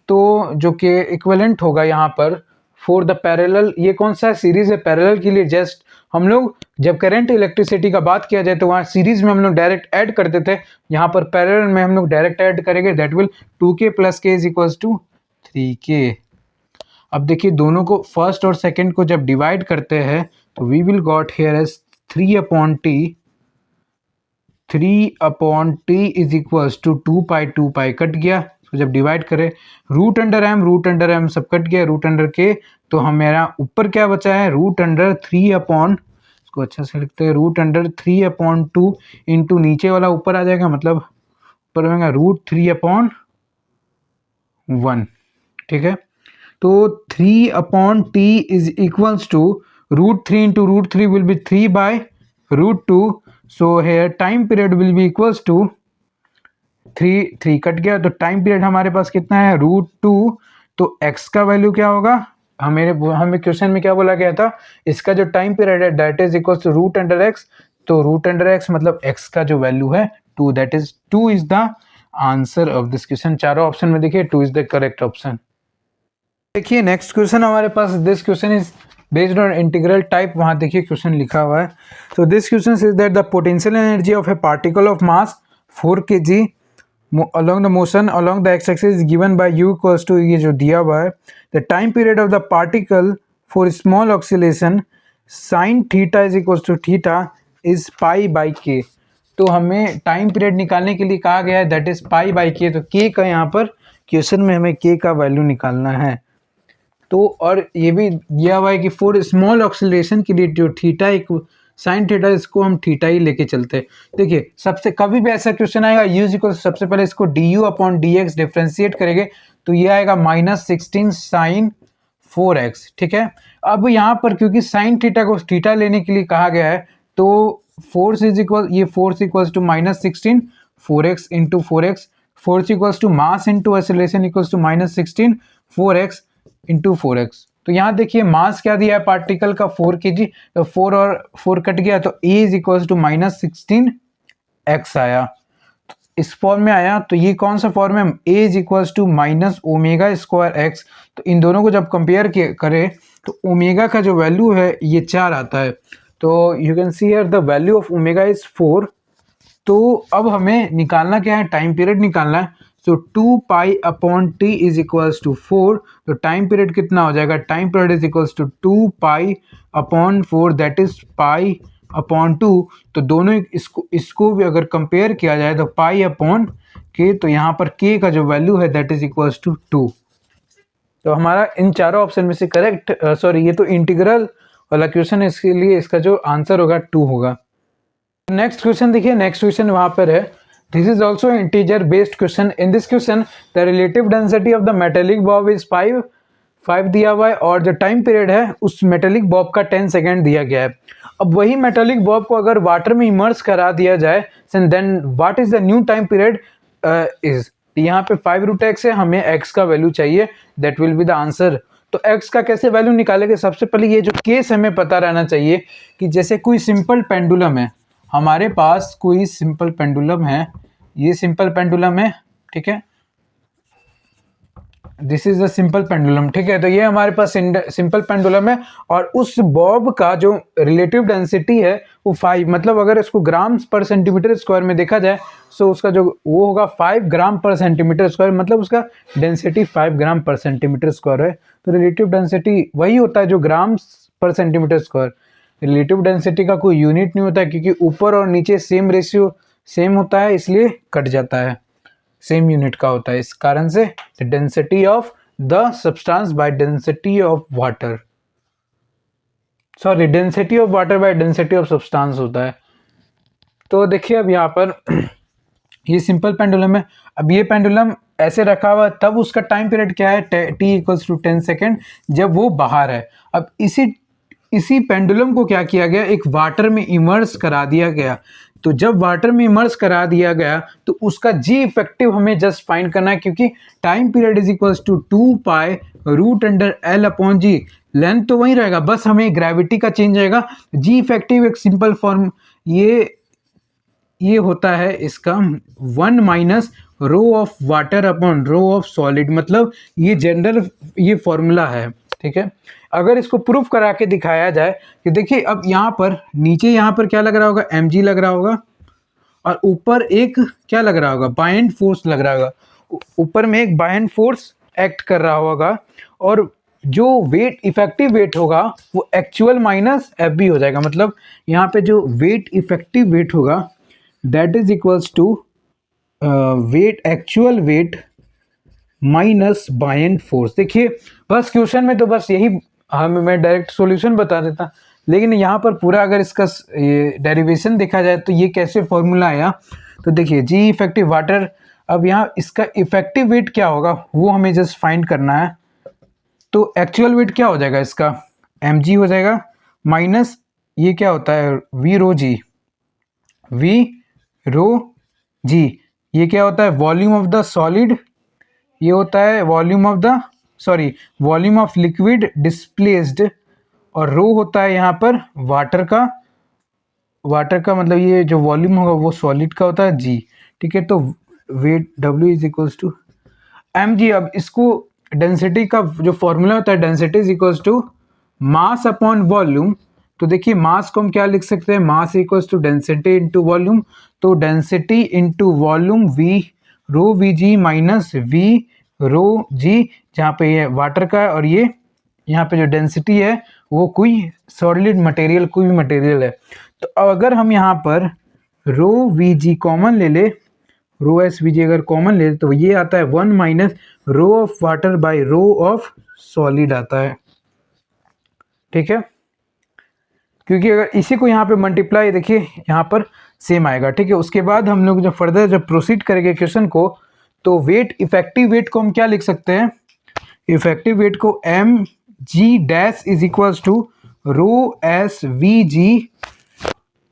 तो जो के इक्विवेलेंट होगा यहाँ पर फॉर द पैरेलल, ये कौन सा सीरीज है पैरेलल के लिए, जस्ट हम लोग जब करंट इलेक्ट्रिसिटी का बात किया जाए तो वहाँ सीरीज में हम लोग डायरेक्ट ऐड करते थे, यहाँ पर पैरेलल में हम लोग डायरेक्ट ऐड करेंगे दैट विल 2k प्लस के इज इक्वल्स टू 3k। अब देखिए दोनों को फर्स्ट और सेकंड को जब डिवाइड करते हैं तो we will got here as 3 upon T is equals to 2 pi cut गया, तो जब डिवाइड करें रूट अंडर एम सब कट गया, रूट अंडर के, तो हमारा ऊपर क्या बचा है रूट अंडर 3 अपॉन इसको अच्छा से लिखते हैं, √3/2 इंटू नीचे वाला ऊपर आ जाएगा, मतलब ऊपर होगा √3/1, ठीक है। तो 3/t is equals to √3 into √3 will be 3/√2, so here time period will be equals to 3 cut गया, तो टाइम पीरियड हमारे पास कितना है √2, तो x का वैल्यू क्या होगा, हमें क्वेश्चन में क्या बोला गया था, इसका जो टाइम पीरियड है that is equal to √x, तो √x मतलब x का जो वैल्यू है 2, that is 2 is the answer of this question. चारों ऑप्शन में देखिए 2 इज द करेक्ट ऑप्शन। देखिए नेक्स्ट क्वेश्चन हमारे पास, this question is based on integral type, वहां देखिए क्वेश्चन लिखा हुआ है। तो this question is that the potential energy of a particle of mass 4 kg along the motion along the x-axis is given by u equals to, ये जो दिया हुआ है, the time period of the particle for small oscillation sin theta is equals to theta is pi/k। तो हमें time period निकालने के लिए कहा गया है दैट इज pi/k, तो k का यहाँ पर क्वेश्चन में हमें k का वैल्यू निकालना है। तो और ये भी दिया हुआ है कि फॉर स्मॉल ऑक्सीलेशन के लिए जो थीटा एक साइन थीटा, इसको हम थीटा ही लेके चलते हैं। देखिए सबसे कभी भी ऐसा क्वेश्चन आएगा यूज इक्वल, सबसे पहले इसको du/dx डिफ्रेंशिएट करेंगे तो ये आएगा -16 sin 4x, ठीक है। अब यहाँ पर क्योंकि साइन थीटा को थीटा लेने के लिए कहा गया है, तो फोर्स इज इक्वल, ये force equals to -16 4x into 4x, force equals to mass into acceleration equals to -16 4x into 4x। तो यहाँ देखिए मास क्या दिया है पार्टिकल का 4 kg, तो 4 और 4 कट गया, तो a is equals to -16x आया, इस फॉर्म में आया। तो ये कौन सा फॉर्म है, a is equals to -ω²x। तो इन दोनों को जब कंपेयर करें तो ओमेगा का जो वैल्यू है ये 4 आता है, तो you can see here the value of omega is 4। तो अब हमें निकालना क्या है, टाइम पीरियड निकालना है। सो 2π/t इज इक्वल्स टू 4, तो टाइम पीरियड कितना हो जाएगा, time period is equals to 2π/4 that is π/2। तो दोनों इसको भी अगर कंपेयर किया जाए तो π/k, तो यहाँ पर k का जो वैल्यू है दैट इज इक्वल्स टू 2। तो हमारा इन चारों ऑप्शन में से करेक्ट, सॉरी ये तो इंटीग्रल वाला क्वेश्चन है, इसके लिए इसका जो आंसर होगा 2 होगा। नेक्स्ट क्वेश्चन देखिए, नेक्स्ट क्वेश्चन वहां पर है, this is also integer based question. In this question the relative density of the metallic bob is 5 दिया हुआ है, और जो टाइम पीरियड है उस मेटेलिक बॉब का 10 सेकेंड दिया गया है। अब वही मेटेलिक बॉब को अगर वाटर में इमर्स करा दिया जाए, then what is the new time period is, यहाँ पे 5√x है, हमें x का वैल्यू चाहिए, that will be the answer. तो x का कैसे वैल्यू निकालेंगे, सबसे पहले ये जो केस हमें पता रहना चाहिए कि जैसे कोई सिंपल पेंडुलम है, हमारे पास कोई सिंपल पेंडुलम है, ये सिंपल पेंडुलम है, ठीक है, this is a simple pendulum, ठीक है। तो ये हमारे पास सिंपल पेंडुलम है, और उस बॉब का जो रिलेटिव डेंसिटी है वो 5, मतलब अगर इसको ग्राम्स पर सेंटीमीटर स्क्वायर में देखा जाए तो उसका जो वो होगा 5 ग्राम पर सेंटीमीटर स्क्वायर, मतलब उसका डेंसिटी 5 ग्राम पर सेंटीमीटर स्क्वायर है। तो रिलेटिव डेंसिटी वही होता है जो ग्राम्स पर सेंटीमीटर स्क्वायर, रिलेटिव डेंसिटी का कोई यूनिट नहीं होता है, क्योंकि ऊपर और नीचे सेम रेशियो सेम होता है, इसलिए कट जाता है, सेम यूनिट का होता है। इस कारण से the density of the substance by density of water, sorry density of water by density of substance होता है। तो देखिए अब यहाँ पर ये सिंपल पेंडुलम है, अब ये पेंडुलम ऐसे रखा हुआ, तब उसका टाइम पीरियड क्या है, t इक्वल्स टू 10 सेकेंड, जब वो बाहर है। अब इसी पेंडुलम को क्या किया गया, एक वाटर में इमर्स करा दिया गया। तो जब वाटर में इमर्स करा दिया गया तो उसका जी इफेक्टिव हमें जस्ट फाइंड करना है, क्योंकि time period is equals to 2π√L/g, length तो वही रहेगा, बस हमें ग्रेविटी का चेंज आएगा। जी इफेक्टिव एक सिंपल फॉर्म ये होता है इसका 1 minus rho of water upon rho of solid, मतलब ये जनरल ये फॉर्मूला है, ठीक है। अगर इसको प्रूफ करा के दिखाया जाए कि देखिए अब यहाँ पर नीचे यहाँ पर क्या लग रहा होगा, mg लग रहा होगा, और ऊपर एक क्या लग रहा होगा, बायेंड फोर्स लग रहा होगा, ऊपर में एक बायेंड फोर्स एक्ट कर रहा होगा, और जो वेट इफेक्टिव वेट होगा वो एक्चुअल माइनस एफ बी हो जाएगा, मतलब यहाँ पे जो वेट इफेक्टिव वेट होगा that is equals to weight actual weight minus buoyant force. देखिए बस क्वेश्चन में तो बस यही मैं डायरेक्ट सॉल्यूशन बता देता, लेकिन यहाँ पर पूरा अगर इसका ये डेरिवेशन देखा जाए तो ये कैसे फॉर्मूला आया, तो देखिए जी इफेक्टिव वाटर, अब यहाँ इसका इफेक्टिव वेट क्या होगा वो हमें जस्ट फाइंड करना है। तो एक्चुअल वेट क्या हो जाएगा इसका, mg हो जाएगा माइनस ये क्या होता है we rho ji, we rho जी, ये क्या होता है वॉल्यूम ऑफ द सॉलिड, ये होता है volume of the volume of liquid displaced, और रो होता है यहाँ पर वाटर का मतलब ये जो वॉल्यूम होगा वो सॉलिड का होता है जी, ठीक है। तो weight W is equals to m g. अब इसको डेंसिटी का जो फॉर्मूला होता है density is equals to mass upon volume. तो देखिए मास को हम क्या लिख सकते हैं, mass equals to density into volume. तो density into volume v rho v g minus v rho g, जहाँ पे ये वाटर का है और ये यहाँ पे जो डेंसिटी है वो कोई सॉलिड मटेरियल, कोई भी मटेरियल है। तो अगर हम यहाँ पर रो वी जी कॉमन ले ले, रो एस वी जी अगर कॉमन ले तो ये आता है 1 minus rho of water by rho of solid आता है, ठीक है। क्योंकि अगर इसी को यहाँ पे मल्टीप्लाई देखिए यहाँ पर सेम आएगा, ठीक है। उसके बाद हम लोग जब फर्दर जब प्रोसीड करेंगे क्वेश्चन को, तो वेट इफेक्टिव वेट को हम क्या लिख सकते हैं, इफेक्टिव वेट को M G dash is equals to rho S V G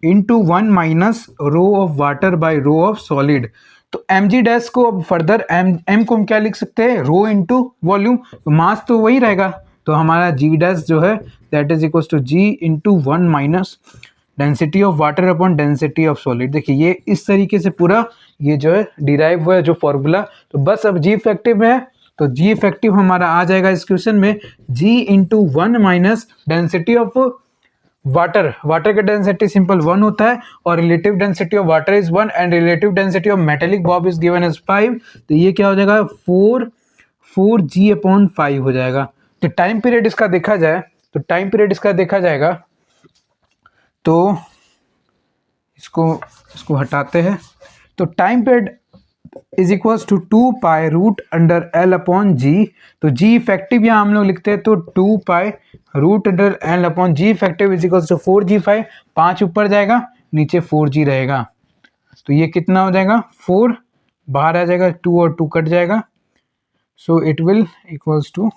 into 1 minus rho of water by rho of solid. तो एम जी डैश को अब फर्दर एम को हम क्या लिख सकते हैं, रो इंटू वॉल्यूम, तो मास तो वही रहेगा। तो हमारा जी डैश जो है that is equals to G into 1 minus density of water upon density of solid. देखिए ये इस तरीके से पूरा ये जो है डिराइव हुआ है जो फॉर्मूला। तो बस अब जी इफेक्टिव है, तो जी इफेक्टिव हमारा आ जाएगा इस क्वेश्चन में g into 1 minus density of water, water का डेंसिटी सिंपल 1 होता है और relative density of water is 1 and relative density of metallic bob is given as 5। तो ये क्या हो जाएगा 4 अपॉन 5 हो जाएगा। तो टाइम पीरियड इसका देखा जाए, तो टाइम पीरियड इसका देखा जाएगा, तो इसको हटाते हैं। तो time period is equals to 2 pi root under L upon g. तो जी इफेक्टिव यहाँ हम लोग लिखते हैं तो 2 pi root under L upon G effective is equals to 4g5, 5 ऊपर जाएगा नीचे 4g रहेगा। तो ये कितना हो जाएगा 4 बाहर आ जाएगा, 2 और 2 कट जाएगा, so it will equals to.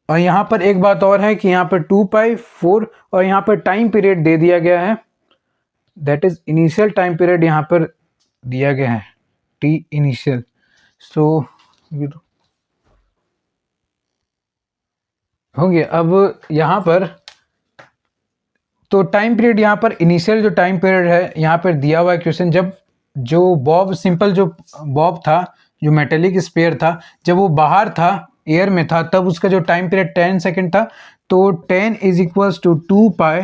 और यहाँ पर एक बात और है कि यहाँ पर 2 पाई 4 और यहाँ पर टाइम पीरियड दे दिया गया है, that is initial time period यहाँ पर दिया गया है टी इनिशियल। सो हो गया। अब यहाँ पर तो टाइम पीरियड यहाँ पर इनिशियल जो टाइम पीरियड है यहाँ पर दिया हुआ है क्वेश्चन, जब जो बॉब सिंपल जो बॉब था जो मेटेलिक स्फीयर था जब वो बाहर था एयर में था तब उसका जो टाइम पीरियड 10 सेकेंड था। तो 10 is equals to 2 pi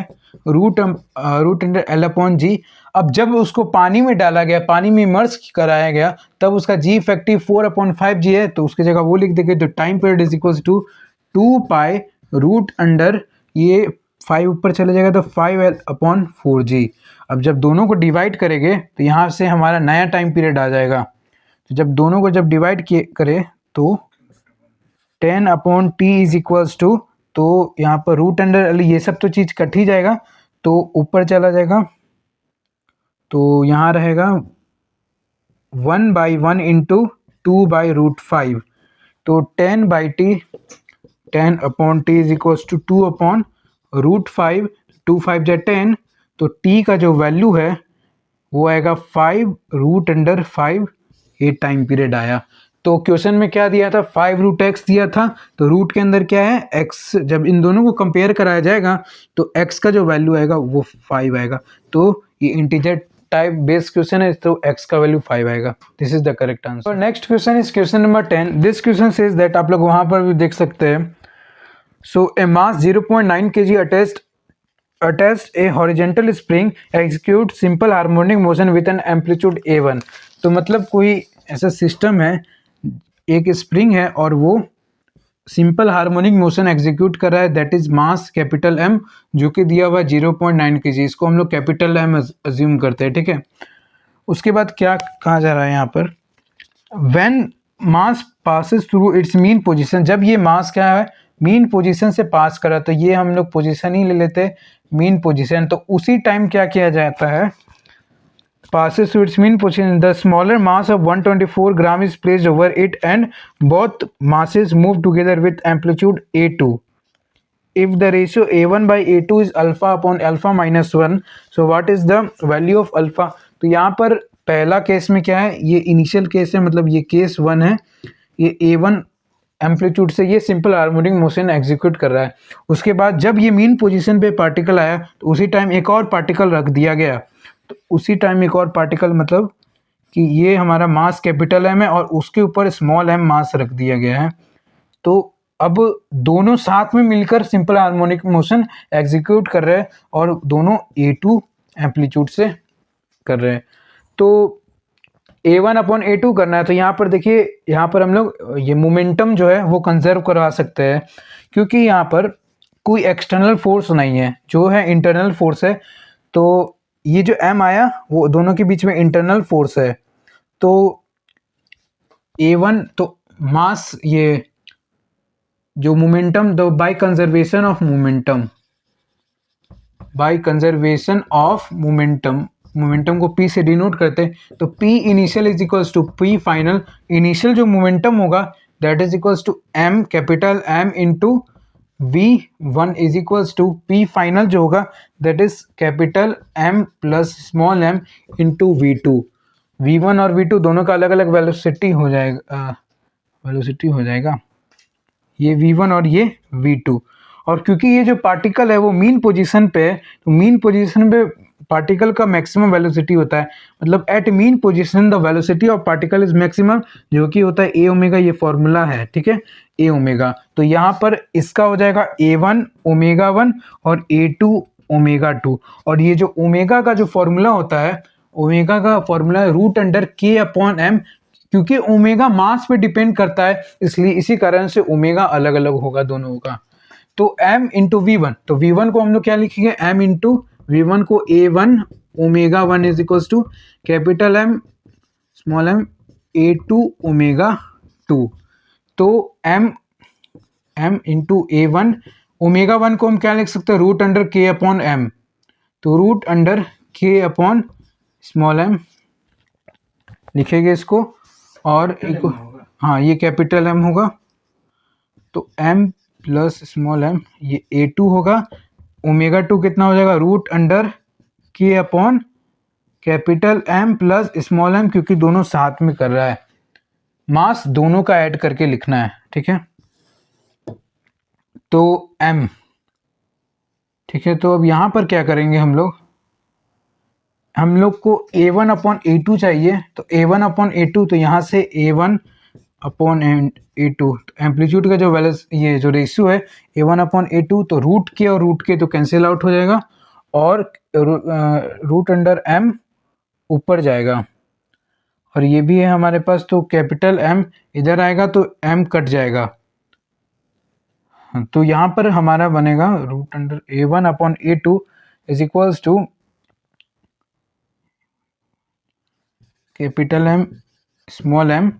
root under L upon g. अब जब उसको पानी में डाला गया, पानी में इमर्स कराया गया, तब उसका जी इफेक्टिव 4/5g है, तो उसकी जगह वो लिख देंगे। तो time period is equals to 2 pi root under ये 5 ऊपर चले जाएगा तो 5l/4g। अब जब दोनों को डिवाइड करेंगे तो यहाँ से हमारा नया टाइम पीरियड आ जाएगा। तो जब दोनों को जब डिवाइड करें तो 10/t इज इक्वल्स टू, तो यहाँ पर रूट अंडर ये सब तो चीज़ कट ही जाएगा तो ऊपर चला जाएगा, तो यहाँ रहेगा 1/1 इंटू 2/√5। तो 10/t 10/t is equals to 2/√5, 2 5 जा 10, तो t का जो वैल्यू है वो आएगा 5√5। ये टाइम पीरियड आया। तो क्वेश्चन में क्या दिया था 5√x दिया था, तो रूट के अंदर क्या है x। जब इन दोनों को कंपेयर कराया जाएगा तो x का जो वैल्यू आएगा वो 5 आएगा। तो ये इंटीजर टाइप बेस्ड क्वेश्चन है तो x का वैल्यू 5 आएगा। This is the correct answer. Next question is question number 10। This question says that, आप लोग वहां पर भी देख सकते हैं, सो ए मास 0.9 kg attached a horizontal spring execute simple harmonic motion with an amplitude a1। तो मतलब कोई ऐसा सिस्टम है, एक स्प्रिंग है और वो सिंपल हार्मोनिक मोशन एग्जीक्यूट कर रहा है, that is mass capital M जो कि दिया हुआ है 0.9 kg। इसको हम लोग कैपिटल M अज्यूम करते हैं, ठीक है। उसके बाद क्या कहा जा रहा है यहाँ पर, when mass passes through it's mean position, जब ये मास क्या है मीन पोजीशन से पास करा, तो ये हम लोग पोजीशन ही ले लेते मीन पोजीशन। तो उसी टाइम क्या किया जाता है, passes to its mean position, the smaller mass of 124 gram is placed over it and both masses move together with amplitude a2. If the ratio a1 by a2 is alpha upon alpha minus 1, so what is the value of alpha? तो यहाँ पर पहला case में क्या है, ये initial case है, मतलब ये केस 1 है, ये a1 एम्पलीट्यूड से ये सिंपल हार्मोनिक मोशन एग्जीक्यूट कर रहा है। उसके बाद जब ये मीन पोजीशन पे पार्टिकल आया तो उसी टाइम एक और पार्टिकल रख दिया गया, तो उसी टाइम एक और पार्टिकल मतलब कि ये हमारा मास कैपिटल एम है और उसके ऊपर स्मॉल एम मास रख दिया गया है। तो अब दोनों साथ में मिलकर सिंपल हार्मोनिक मोशन एग्जीक्यूट कर रहे हैं और दोनों a2 एम्पलीट्यूड से कर रहे हैं। तो a1 अपॉन a2 करना है, तो यहाँ पर देखिए, यहाँ पर हम लोग ये मोमेंटम जो है वो कंजर्व करवा सकते हैं, क्योंकि यहाँ पर कोई एक्सटर्नल फोर्स नहीं है, जो है इंटरनल फोर्स है। तो ये जो m आया वो दोनों के बीच में इंटरनल फोर्स है। तो a1 तो मास, ये जो momentum, the by conservation of momentum, by conservation of momentum, momentum को p से डिनोट करते हैं। तो p initial is equals to p final, initial जो मोमेंटम होगा that is equals to m capital M into v1 is equals to p final जो होगा that is capital M plus small m into v2। v1 और v2 दोनों का अलग अलग velocity हो जाएगा, ये v1 और ये v2। और क्योंकि ये जो पार्टिकल है वो मीन पोजीशन पे है, तो मीन पोजीशन पे पार्टिकल का मैक्सिमम वेलोसिटी होता है, मतलब at mean position the velocity of particle is maximum, जो कि होता है a ओमेगा, ये फॉर्मूला है, ठीक है, a ओमेगा। तो यहाँ पर इसका हो जाएगा a1 ओमेगा 1 और a2 ओमेगा 2। और ये जो ओमेगा का जो फॉर्मूला होता है, ओमेगा का formula root under k upon m, क्योंकि ओमेगा मास पे डिपेंड करता है, इसलिए इसी कारण से ओमेगा अलग अलग होगा दोनों का। तो m इंटू v1, तो v1 को हम लोग क्या लिखेंगे, m इंटू v1 को a1 omega 1 is equals to capital M small m a2 omega 2। तो m इंटू a1 ओमेगा 1 को हम क्या लिख सकते हैं, root under k upon m, तो root under k upon small m लिखेंगे इसको, और एक, हाँ ये कैपिटल M होगा, तो m प्लस स्मॉल m, ये a2 होगा, ओमेगा 2 कितना हो जाएगा, root under k upon capital M plus small m, क्योंकि दोनों साथ में कर रहा है, मास दोनों का ऐड करके लिखना है, ठीक है। तो m, ठीक है, तो अब यहाँ पर क्या करेंगे हम लोग को a1 अपॉन a2 चाहिए, तो a1 अपॉन a2, तो यहाँ से a1 अपॉन a2, एम्पलीट्यूड का जो ये जो रेशियो है a1 अपॉन a2, तो रूट के और रूट के तो कैंसिल आउट हो जाएगा, और रूट अंडर m ऊपर जाएगा, और ये भी है हमारे पास, तो कैपिटल M इधर आएगा तो m कट जाएगा। तो यहाँ पर हमारा बनेगा root under a1 upon a2 is equals to capital M small m,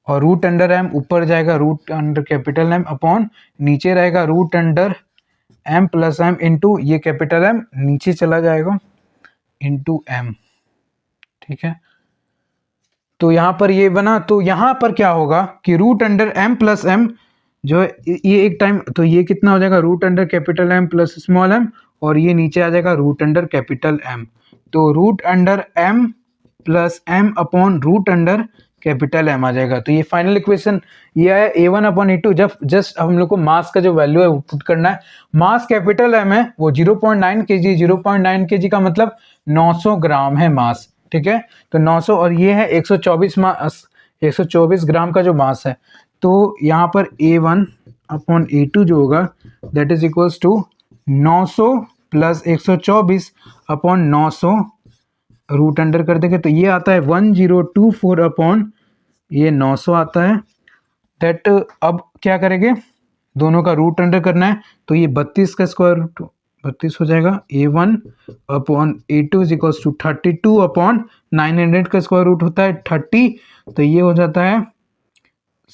और रूट अंडर m ऊपर जाएगा, root under capital M upon नीचे रहेगा root under m plus m into ये कैपिटल M नीचे चला जाएगा इंटू m, ठीक है। तो यहाँ पर ये बना, तो यहाँ पर क्या होगा कि root under m plus m जो है ये एक टाइम, तो ये कितना हो जाएगा, root under capital M plus small m, और ये नीचे आ जाएगा रूट अंडर कैपिटल M, तो root under m plus m upon root under capital M आ जाएगा। तो ये फाइनल इक्वेशन ये है a1 अपॉन a2। जब जस्ट हम लोग को मास का जो वैल्यू है वो पुट करना है, मास कैपिटल M है वो 0.9 kg, 0.9 kg का मतलब 900 ग्राम है मास, ठीक है। तो 900 और ये है 124 ग्राम का जो मास है, तो यहाँ पर a1 अपॉन a2 जो होगा that is equals to 900 plus 124 upon 900 root under कर देंगे, तो ये आता है 1024 अपॉन ये 900 आता है दैट। अब क्या करेंगे, दोनों का रूट अंडर करना है, तो ये 32 का स्क्वायर रूट 32 हो जाएगा, a1 upon a2 is equals to 32 upon 900 का स्क्वायर रूट होता है 30, तो ये हो जाता है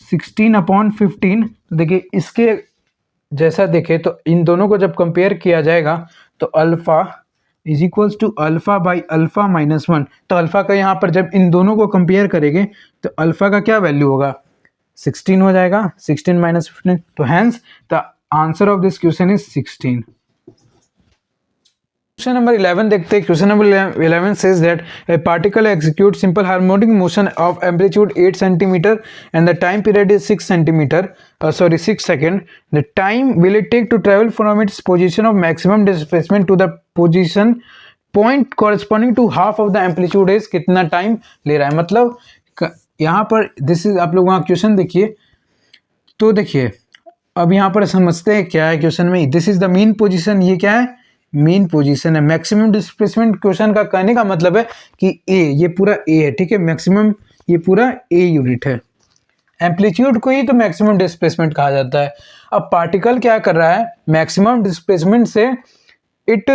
16 अपॉन 15। तो देखिए इसके जैसा देखें तो इन दोनों को जब कंपेयर किया जाएगा तो alpha is equals to alpha by alpha minus one. तो अल्फा का यहाँ पर जब इन दोनों को कंपेयर करेंगे तो अल्फा का क्या वैल्यू होगा, 16 हो जाएगा, 16 माइनस 15। तो hence the answer of this question is 16। Question number 11 देखते हैं। Question number 11 says that a particle executes simple harmonic motion of amplitude 8 centimeter and the time period is 6 second. The time will it take to travel from its position of maximum displacement to the position point corresponding to half of the amplitude is कितना time ले रहा है। मतलब यहाँ पर this is, आप लोग वहाँ क्वेश्चन देखिए तो देखिए अब यहाँ पर समझते हैं क्या है क्वेश्चन में। This is the mean position, ये क्या है, मीन पोजीशन है। मैक्सिमम डिस्प्लेसमेंट क्वेश्चन का कहने का मतलब है कि ए, ये पूरा ए है, ठीक है, मैक्सिमम ये पूरा ए यूनिट है। एम्पलीट्यूड को ही तो मैक्सिमम डिस्प्लेसमेंट कहा जाता है। अब पार्टिकल क्या कर रहा है, मैक्सिमम डिस्प्लेसमेंट से it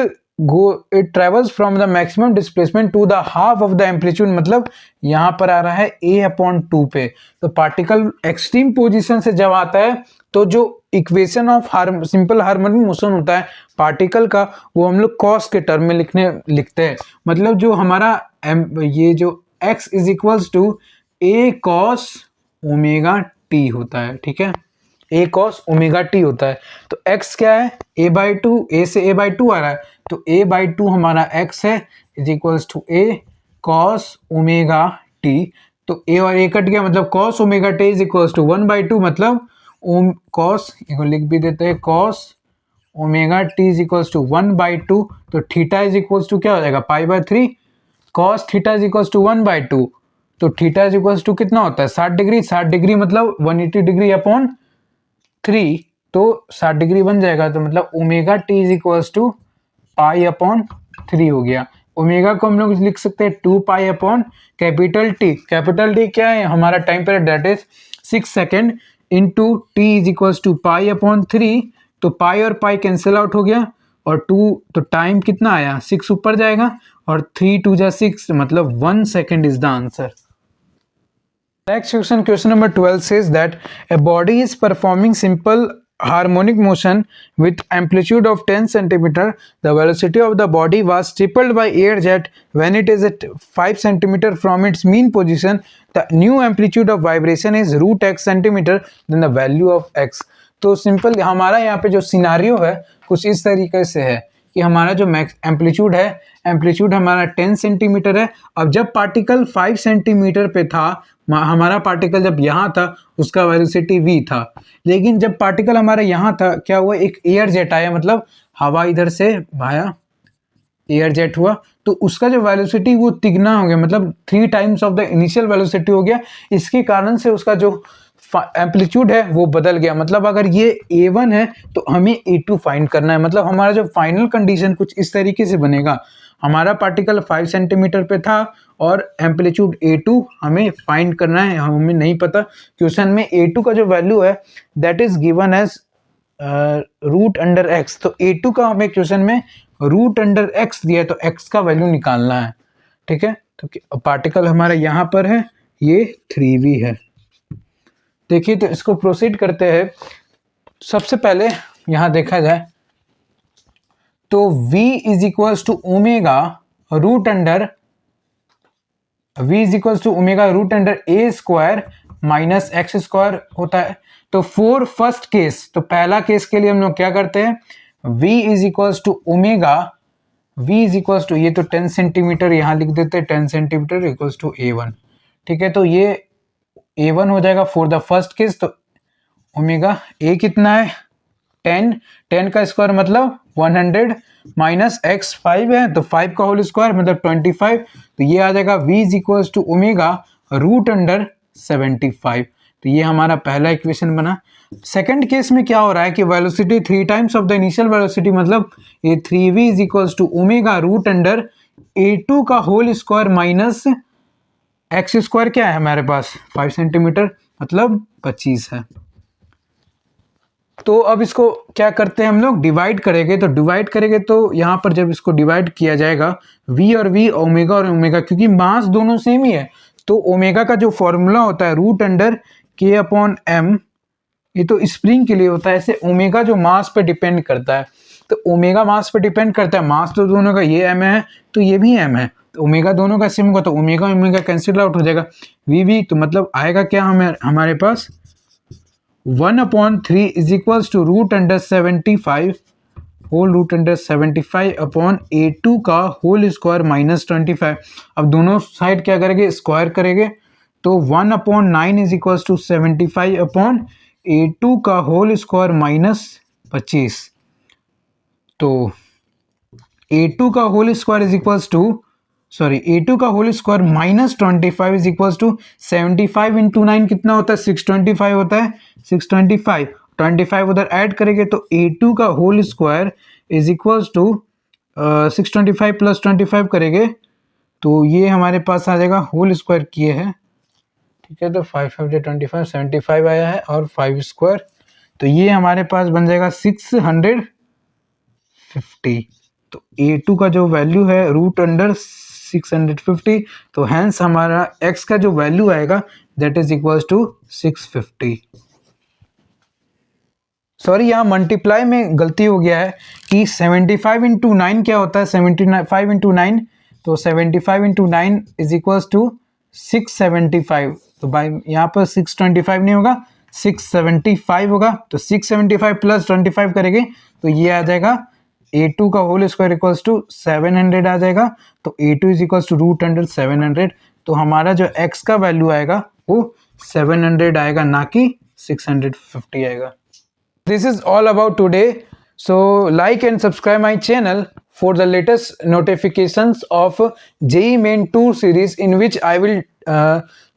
travels from the maximum displacement to the half of the amplitude, मतलब यहाँ पर आ रहा है a/2 पे। तो पार्टिकल एक्सट्रीम पोजीशन से जब आता है तो जो equation of simple harmonic motion होता है पार्टिकल का, वो हम लोग कॉस के टर्म में लिखते हैं। मतलब जो हमारा ये जो x is equals to a cos omega T होता है, ठीक है, a cos ओमेगा टी होता है। तो x क्या है, a/2, a से a/2 आ रहा है तो a/2 हमारा x है is equals to a cos omega T. तो a और a कट गया, मतलब cos omega T is equals to 1/2, मतलब cos, इसको लिख भी देते हैं, cos omega T is equals to 1/2। तो थीटा इज इक्वल्स टू क्या हो जाएगा, π/3। cos theta is equals to 1/2, तो थीटा इज इक्वल्स टू कितना होता है, 60 डिग्री। 60 डिग्री मतलब 180 डिग्री अपॉन 3, तो 60 डिग्री बन जाएगा। तो मतलब omega T is equals to π/3 हो गया। ओमेगा को हम लोग लिख सकते हैं 2π upon capital t. Capital t क्या है, हमारा time period, that is 6 second into t is equals to π/3। तो पाई और पाई कैंसिल आउट हो गया और 2, तो टाइम कितना आया, 6 ऊपर जाएगा और 3 2 जा 6, मतलब 1 second is the answer. Next question, question number 12 says that a body is performing simple harmonic motion with amplitude of 10 centimeter. The velocity of the body was tripled by air jet when it is at 5 centimeter from its mean position. The new amplitude of vibration is √x centimeter. Then the value of x. तो simple हमारा यहाँ पे जो scenario है कुछ इस तरीके से है कि हमारा जो एम्पलीट्यूड है, एम्पलीट्यूड हमारा 10 सेंटीमीटर है। अब जब पार्टिकल 5 सेंटीमीटर पे था, हमारा पार्टिकल जब यहाँ था उसका वेलोसिटी v था, लेकिन जब पार्टिकल हमारा यहाँ था क्या हुआ, एक एयर जेट आया, मतलब हवा इधर से भाया, एयर जेट हुआ, तो उसका जो वेलोसिटी वो तिगना हो गया, मतलब 3 times of the initial velocity हो गया। इसके कारण से उसका जो एम्पलीट्यूड है वो बदल गया। मतलब अगर ये a1 है तो हमें a2 फाइंड करना है। मतलब हमारा जो फाइनल कंडीशन कुछ इस तरीके से बनेगा, हमारा पार्टिकल 5 सेंटीमीटर पे था और एम्पलीट्यूड a2 हमें फाइंड करना है, हमें नहीं पता। क्वेश्चन में a2 का जो वैल्यू है that is given as √x। तो a2 का हमें क्वेश्चन में √x दिया है, तो x का वैल्यू निकालना है, ठीक है। तो पार्टिकल हमारा यहाँ पर है, ये 3v है। देखिए तो इसको प्रोसीड करते हैं। सबसे पहले यहाँ देखा जाए तो v is equals to omega root under a square minus x square होता है। तो फॉर फर्स्ट केस, तो पहला केस के लिए हम लोग क्या करते हैं, v is equals to omega, v is equals to, ये तो 10 सेंटीमीटर यहाँ लिख देते हैं, 10 सेंटीमीटर इक्वल्स टू a1, ठीक है। तो ये a1 हो जाएगा फॉर द फर्स्ट केस। तो ओमेगा a कितना है, 10 का स्क्वायर मतलब 100 माइनस x 5 है, तो 5 का होल स्क्वायर मतलब 25। तो ये आ जाएगा v is equals to omega √75। तो ये हमारा पहला इक्वेशन बना। सेकंड केस में क्या हो रहा है कि velocity 3 times of the initial velocity, मतलब ये 3v is equals to omega √a2 का whole square minus x square क्या है हमारे पास 5 सेंटीमीटर, मतलब 25 है। तो अब इसको क्या करते हैं हम लोग, डिवाइड करेंगे। तो यहाँ पर जब इसको डिवाइड किया जाएगा v और v, ओमेगा और ओमेगा, क्योंकि मास दोनों सेम ही है, तो ओमेगा का जो फॉर्मूला होता है √k/m ये तो स्प्रिंग के लिए होता है। ऐसे ओमेगा जो मास पे डिपेंड करता है, तो ओमेगा मास पे डिपेंड करता है। मास तो दोनों का, ये एम है तो ये भी एम है, तो ओमेगा दोनों का सेम होगा, तो ओमेगा ओमेगा कैंसिल आउट हो जाएगा। वी तो मतलब आएगा क्या हमारे पास 1/3 is equals to √75 whole √75 upon A2 का होल स्क्वायर -25। अब दोनों साइड क्या करेंगे, स्क्वायर करेंगे, तो 1/9 is equals to 75 upon A2 का होल स्क्वायर -25। तो A2 का whole square is equals to, sorry A2 का whole square -25 is equals to 75 into 9 कितना होता है, 625 होता है। 625 25 उधर ऐड करेंगे तो A2 का whole square is equals to 625 plus 25 करेंगे तो ये हमारे पास आ जाएगा, होल स्क्वायर किए हैं, ठीक है। तो 5 5 25 75 आया है और 5 स्क्वायर, तो ये हमारे पास बन जाएगा 650। तो A2 का जो वैल्यू है √650, तो हैंस हमारा x का जो वैल्यू आएगा that is equals to 650। Sorry, यहाँ मल्टीप्लाई में गलती हो गया है कि 75 इंटू 9 क्या होता है, 75 इंटू 9, तो 75 इंटू 9 इज इक्वल्स टू 675। तो भाई यहाँ पर 625 नहीं होगा, 675 होगा। तो 675 प्लस 25 करेंगे तो ये आ जाएगा A2 का होल स्क्वायर इक्वल्स टू 700 आ जाएगा। तो A2 इज इक्वल्स टू √100 700। तो हमारा जो x का वैल्यू आएगा वो 700 आएगा, ना कि 650 आएगा। This is all about today. So like and subscribe my channel for the latest notifications of JEE Main 2 series, in which I will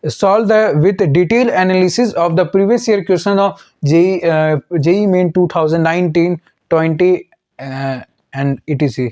solve with detailed analysis of the previous year question of JEE Main 2019, 20 and etc.